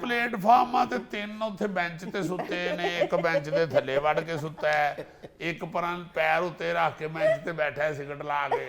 ਪਲੇਟਫਾਰਮਾਂ ਤੇ 3 ਉੱਥੇ ਬੈਂਚ ਤੇ ਸੁੱਤੇ ਨੇ, ਇੱਕ ਬੈਂਚ ਦੇ ਥੱਲੇ ਵੜ ਕੇ ਸੁੱਤਾ ਹੈ, ਇੱਕ ਪਰਾਂ ਪੈਰ ਉੱਤੇ ਰੱਖ ਕੇ ਬੈਂਚ ਤੇ ਬੈਠਾ ਹੈ ਸਿਗਰਟ ਲਾ ਕੇ,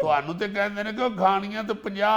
ਤੁਹਾਨੂੰ ਤੇ ਕਹਿੰਦੇ ਨੇ ਕਿ ਖਾਣੀਆਂ ਤੇ 50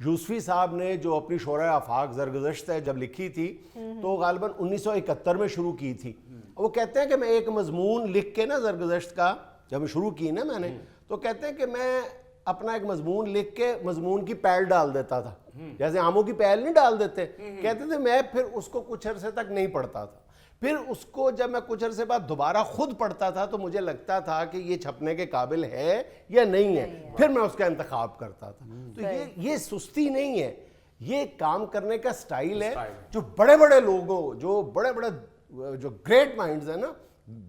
یوسفی صاحب نے جو اپنی شورۂ آفاق زرگزشت ہے جب لکھی تھی تو غالباً 1971 میں شروع کی تھی. وہ کہتے ہیں کہ میں ایک مضمون لکھ کے نا زرگزشت کا جب شروع کی نا میں نے تو کہتے ہیں کہ میں اپنا ایک مضمون لکھ کے مضمون کی پیل ڈال دیتا تھا, جیسے آموں کی پیل نہیں ڈال دیتے, کہتے تھے میں پھر اس کو کچھ عرصے تک نہیں پڑھتا تھا, پھر اس کو جب میں کچھ عرصے بعد دوبارہ خود پڑھتا تھا تو مجھے لگتا تھا کہ یہ چھپنے کے قابل ہے یا نہیں ہے, پھر میں اس کا انتخاب کرتا تھا. تو یہ سستی نہیں ہے, یہ کام کرنے کا سٹائل ہے. جو بڑے بڑے لوگوں جو بڑے بڑے جو گریٹ مائنڈز ہیں نا,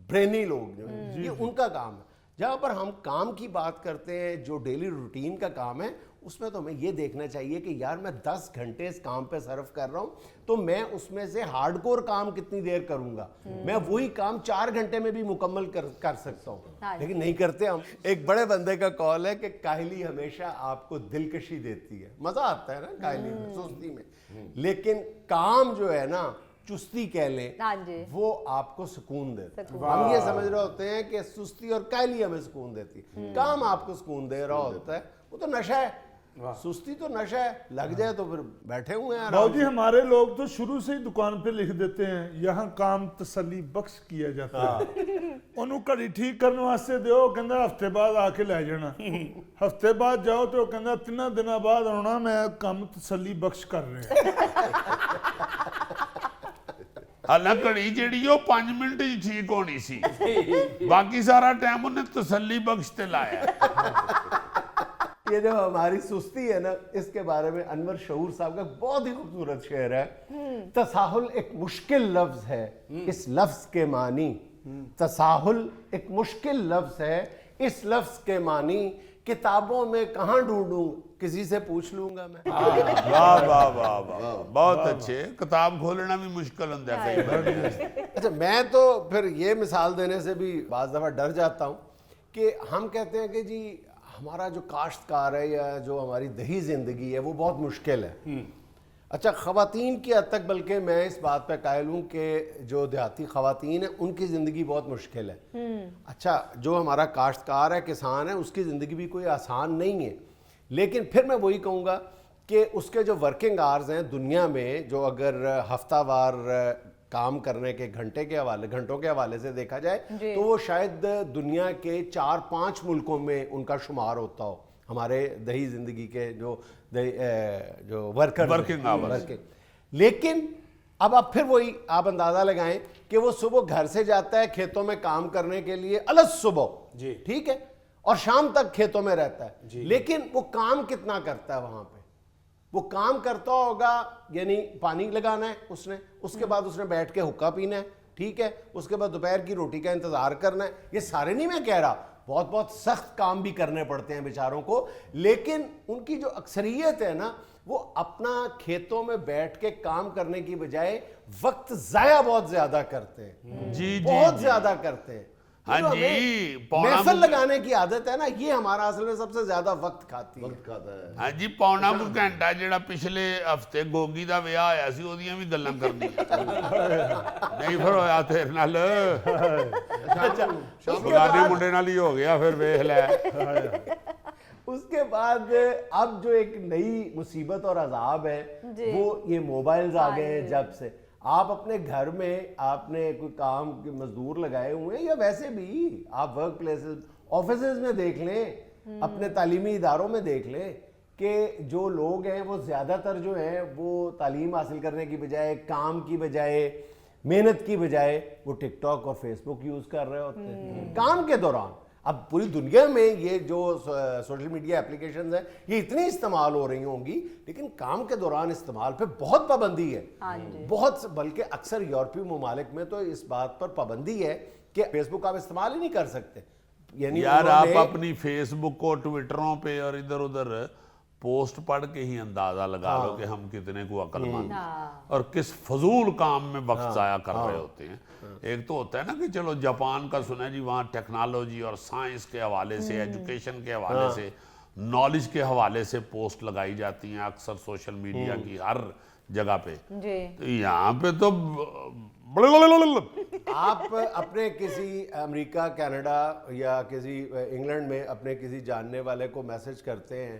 برینی لوگ جو ہیں, یہ ان کا کام ہے. جہاں پر ہم کام کی بات کرتے ہیں جو ڈیلی روٹین کا کام ہے, اس میں تو ہمیں یہ دیکھنا چاہیے کہ یار میں 10 گھنٹے اس کام پہ صرف کر رہا ہوں تو میں اس میں سے ہارڈ کور کام کتنی دیر کروں گا, میں وہی کام 4 گھنٹے میں بھی مکمل کر سکتا ہوں, لیکن نہیں کرتے ہم. ایک بڑے بندے کا قول ہے کہ کاہلی ہمیشہ آپ کو دلکشی دیتی ہے, مزہ آتا ہے نا کاہلی میں, سستی میں, لیکن کام جو ہے نا چستی کہہ لیں وہ آپ کو سکون دیتا ہے. ہم یہ سمجھ رہے ہوتے ہیں کہ سستی اور کاہلی ہمیں سکون دیتی ہے, کام آپ کو سکون دے رہا ہوتا ہے, وہ تو نشہ ہے. سستی تو نشہ ہے, لگ جائے تو پھر بیٹھے ہوئے ہیں. باؤ جی ہمارے لوگ تو شروع سے ہی دکان پہ لکھ دیتے ہیں یہاں کام تسلی بخش کیا جاتا ہے. انہوں کڑی ٹھیک کرنے واسطے دیو, کہندا ہفتے بعد آ کے لے جانا, ہفتے بعد جاؤ تو کہندا 3 دن بعد آنا, میں کام تسلی بخش کر رہے ہیں. حالانکہ گھڑی جیڑی وہ 5 منٹ ہی ٹھیک ہونی سی, باقی سارا ٹائم انہیں تسلی بخش تے لایا. یہ جو ہماری سستی ہے نا, اس کے بارے میں انور شعور صاحب کا بہت ہی خوبصورت شعر ہے. تساہل ایک مشکل لفظ ہے, اس لفظ کے معنی, تساہل ایک مشکل لفظ ہے, اس لفظ کے معنی کتابوں میں کہاں ڈھونڈوں, کسی سے پوچھ لوں گا میں. واہ واہ واہ واہ, بہت اچھے. کتاب کھولنا بھی مشکل ہوتا ہے کئی بار. اچھا, میں تو پھر یہ مثال دینے سے بھی بعض دفعہ ڈر جاتا ہوں کہ ہم کہتے ہیں کہ جی ہمارا جو کاشتکار ہے یا جو ہماری دیہی زندگی ہے وہ بہت مشکل ہے. اچھا, خواتین کی حد تک بلکہ میں اس بات پہ قائل ہوں کہ جو دیہاتی خواتین ہیں ان کی زندگی بہت مشکل ہے. اچھا, جو ہمارا کاشتکار ہے, کسان ہے, اس کی زندگی بھی کوئی آسان نہیں ہے, لیکن پھر میں وہی کہوں گا کہ اس کے جو ورکنگ آورز ہیں دنیا میں, جو اگر ہفتہ وار کام کرنے کے گھنٹوں کے حوالے سے دیکھا جائے تو وہ شاید دنیا کے 4-5 ملکوں میں ان کا شمار ہوتا ہو, ہمارے دیہی زندگی کے جو ورکنگ آورز. لیکن اب آپ پھر وہی آپ اندازہ لگائیں کہ وہ صبح گھر سے جاتا ہے کھیتوں میں کام کرنے کے لیے الگ صبح, ٹھیک ہے, اور شام تک کھیتوں میں رہتا ہے, لیکن وہ کام کتنا کرتا ہے وہاں پہ؟ وہ کام کرتا ہوگا یعنی پانی لگانا ہے اس نے, اس کے بعد اس نے بیٹھ کے حقہ پینا ہے, ٹھیک ہے, اس کے بعد دوپہر کی روٹی کا انتظار کرنا ہے. یہ سارے نہیں میں کہہ رہا, بہت بہت سخت کام بھی کرنے پڑتے ہیں بیچاروں کو, لیکن ان کی جو اکثریت ہے نا وہ اپنا کھیتوں میں بیٹھ کے کام کرنے کی بجائے وقت ضائع بہت زیادہ کرتے ہیں. جی بہت زیادہ کرتے ہیں. ہاں جی, محفل لگانے کی عادت ہے نا, یہ ہمارا اصل میں سب سے زیادہ وقت کھاتی ہے. ہاں جی, پونا کو گھنٹہ جڑا پچھلے ہفتے گوگی دا ویاہ آیا سی اودیاں بھی گلاں کرنی نہیں پھر ہویا تیرے نال, فلانے منڈے نال ہی ہو گیا, پھر ویکھ لے. اس کے بعد اب جو ایک نئی مصیبت اور عذاب ہے وہ یہ موبائلز آ گئے ہیں. جب سے آپ اپنے گھر میں آپ نے کوئی کام کے مزدور لگائے ہوئے ہیں, یا ویسے بھی آپ ورک پلیسز آفیسز میں دیکھ لیں, اپنے تعلیمی اداروں میں دیکھ لیں کہ جو لوگ ہیں وہ زیادہ تر جو ہیں وہ تعلیم حاصل کرنے کی بجائے, کام کی بجائے, محنت کی بجائے وہ ٹک ٹاک اور فیس بک یوز کر رہے ہوتے ہیں کام کے دوران. اب پوری دنیا میں یہ جو سوشل میڈیا اپلیکیشنز ہیں یہ اتنی استعمال ہو رہی ہوں گی, لیکن کام کے دوران استعمال پہ بہت پابندی ہے. بہت, بلکہ اکثر یورپی ممالک میں تو اس بات پر پابندی ہے کہ فیس بک آپ استعمال ہی نہیں کر سکتے. یعنی یار آپ اپنی فیس بک کو ٹویٹروں پہ اور ادھر ادھر پوسٹ پڑھ کے ہی اندازہ لگا لو کہ ہم کتنے کو عقل مند اور کس فضول کام میں وقت ضائع کر رہے ہوتے ہیں. ایک تو ہوتا ہے نا کہ چلو جاپان کا سنا جی, وہاں ٹیکنالوجی اور سائنس کے حوالے سے, ایجوکیشن کے حوالے سے, نالج کے حوالے سے پوسٹ لگائی جاتی ہیں اکثر سوشل میڈیا کی ہر جگہ پہ. تو یہاں پہ تو آپ اپنے کسی امریکہ, کینیڈا یا کسی انگلینڈ میں اپنے کسی جاننے والے کو میسج کرتے ہیں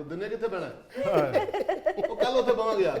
ਦਿਨੇ ਕਿੱਥੇ ਬਹਿਣਾ ਹੈ? ਉਹ ਕੱਲ ਉੱਥੇ ਬਵਾਂਗੇ ਯਾਰ।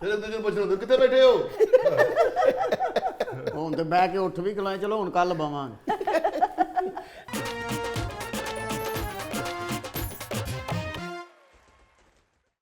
ਫਿਰ ਦੂਜੇ ਨੂੰ ਪੁੱਛਣਾ ਕਿੱਥੇ ਬੈਠੇ ਹੋ? ਹੁਣ ਤੇ ਬਹਿ ਕੇ ਉੱਠ ਵੀ ਗਲਾਏ, ਚਲੋ ਹੁਣ ਕੱਲ ਬਵਾਂਗੇ।